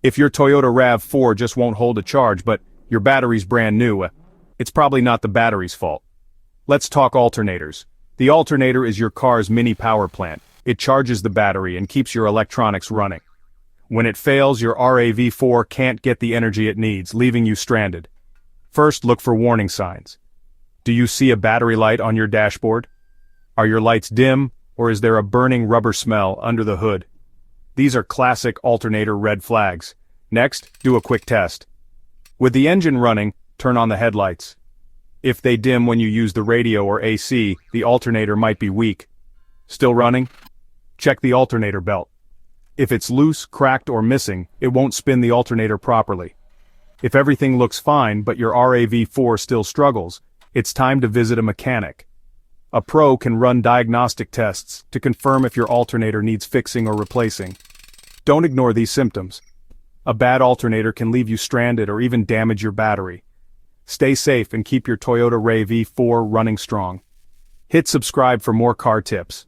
If your Toyota RAV4 just won't hold a charge but your battery's brand new, it's probably not the battery's fault. Let's talk alternators. The alternator is your car's mini power plant. It charges the battery and keeps your electronics running. When it fails, your RAV4 can't get the energy it needs, leaving you stranded. First, look for warning signs. Do you see a battery light on your dashboard? Are your lights dim, or is there a burning rubber smell under the hood? These are classic alternator red flags. Next, do a quick test. With the engine running, turn on the headlights. If they dim when you use the radio or AC, the alternator might be weak. Still running? Check the alternator belt. If it's loose, cracked, or missing, it won't spin the alternator properly. If everything looks fine but your RAV4 still struggles, it's time to visit a mechanic. A pro can run diagnostic tests to confirm if your alternator needs fixing or replacing. Don't ignore these symptoms. A bad alternator can leave you stranded or even damage your battery. Stay safe and keep your Toyota RAV4 running strong. Hit subscribe for more car tips.